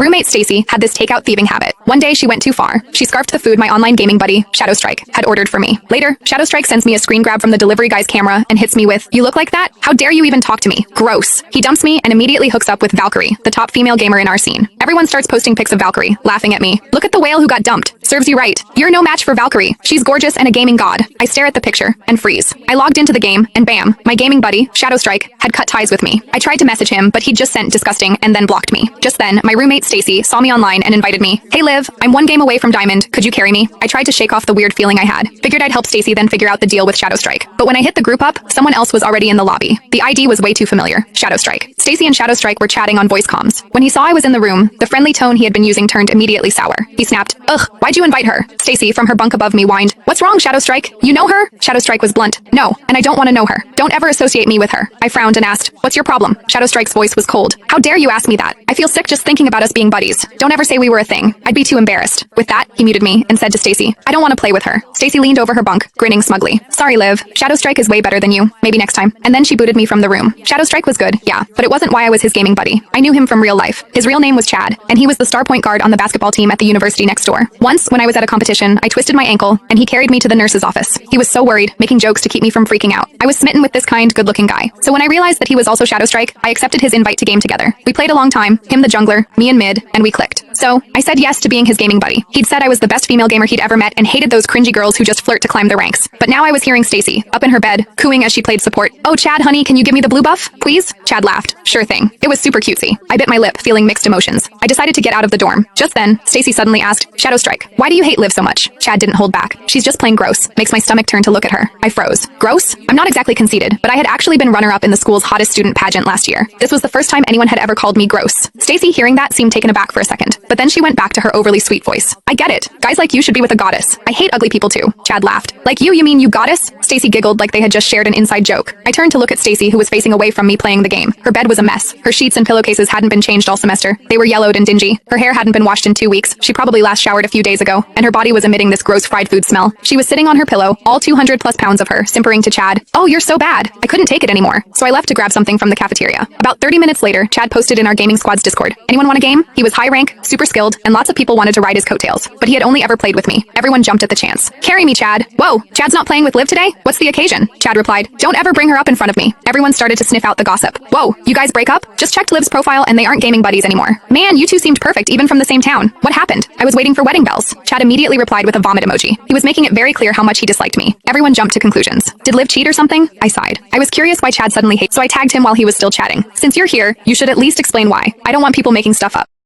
Roommate Stacy had this takeout thieving habit. One day she went too far. She scarfed the food my online gaming buddy, Shadowstrike, had ordered for me. Later, Shadowstrike sends me a screen grab from the delivery guy's camera and hits me with, "You look like that? How dare you even talk to me? Gross." He dumps me and immediately hooks up with Valkyrie, the top female gamer in our scene. Everyone starts posting pics of Valkyrie, laughing at me. "Look at the whale who got dumped. Serves you right. You're no match for Valkyrie. She's gorgeous and a gaming god." I stare at the picture and freeze. I logged into the game and bam, my gaming buddy, Shadowstrike, had cut ties with me. I tried to message him, but he just sent disgusting and then blocked me. Just then, my roommate Stacy saw me online and invited me. "Hey Liv, I'm one game away from Diamond. Could you carry me?" I tried to shake off the weird feeling I had. Figured I'd help Stacy then figure out the deal with Shadowstrike. But when I hit the group up, someone else was already in the lobby. The ID was way too familiar. Shadowstrike. Stacy and Shadowstrike were chatting on voice comms. When he saw I was in the room, the friendly tone he had been using turned immediately sour. He snapped, "Ugh, why'd you invite her?" Stacy from her bunk above me whined, "What's wrong, Shadowstrike? You know her?" Shadowstrike was blunt. "No, and I don't want to know her. Don't ever associate me with her." I frowned and asked, "What's your problem?" Shadowstrike's voice was cold. "How dare you ask me that? I feel sick just thinking about us being buddies. Don't ever say we were a thing. I'd be too embarrassed." With that, he muted me and said to Stacy, "I don't want to play with her." Stacy leaned over her bunk, grinning smugly. "Sorry, Liv. Shadowstrike is way better than you. Maybe next time." And then she booted me from the room. Shadowstrike was good, yeah, but it wasn't why I was his gaming buddy. I knew him from real life. His real name was Chad, and he was the star point guard on the basketball team at the university next door. Once, when I was at a competition, I twisted my ankle, and he carried me to the nurse's office. He was so worried, making jokes to keep me from freaking out. I was smitten with this kind, good-looking guy. So when I realized that he was also Shadowstrike, I accepted his invite to game together. We played a long time, him the jungler, me in mid, and we clicked. So, I said yes to being his gaming buddy. He'd said I was the best female gamer he'd ever met and hated those cringy girls who just flirt to climb the ranks. But now I was hearing Stacy, up in her bed, cooing as she played support. "Oh Chad, honey, can you give me the blue buff, please?" Chad laughed. "Sure thing." It was super cutesy. I bit my lip, feeling mixed emotions. I decided to get out of the dorm. Just then, Stacy suddenly asked, "Shadowstrike, why do you hate Liv so much?" Chad didn't hold back. "She's just plain gross." Makes my stomach turn to look at her. I froze. Gross? I'm not exactly conceited, but I had actually been runner-up in the school's hottest student pageant last year. This was the first time anyone had ever called me gross. Stacy, hearing that, seemed taken aback for a second, but then she went back to her overly sweet voice. "I get it. Guys like you should be with a goddess. I hate ugly people too." Chad laughed. "Like you mean you goddess?" Stacy giggled like they had just shared an inside joke. I turned to look at Stacy, who was facing away from me playing the game. Her bed was a mess. Her sheets and pillowcases hadn't been changed all semester. They were yellowed and dingy. Her hair hadn't been washed in 2 weeks. She probably last showered a few days ago, and her body was emitting this gross fried food smell. She was sitting on her pillow, all 200+ pounds of her, simpering to Chad, "Oh, you're so bad." I couldn't take it anymore, so I left to grab something from the cafeteria. About 30 minutes later, Chad posted in our gaming squad's Discord, "Anyone want a game?" He was high rank, super skilled, and lots of people wanted to ride his coattails, but he had only ever played with me. Everyone jumped at the chance. "Carry me, Chad." "Whoa, Chad's not playing with Liv today? What's the occasion?" Chad replied, "Don't ever bring her up in front of me." Everyone started to sniff out the gossip. "Whoa, you guys break up? Just checked Liv's profile and they aren't gaming buddies anymore. Man, you two seemed perfect even from the same town. What happened?" "I was waiting for wedding bells." Chad immediately replied with a vomit emoji. He was making it very clear how much he disliked me. Everyone jumped to conclusions. Did Liv cheat or something? I sighed. I was curious why Chad suddenly hated, so I tagged him while he was still chatting. "Since you're here, you should at least explain why. I don't want people making stuff up."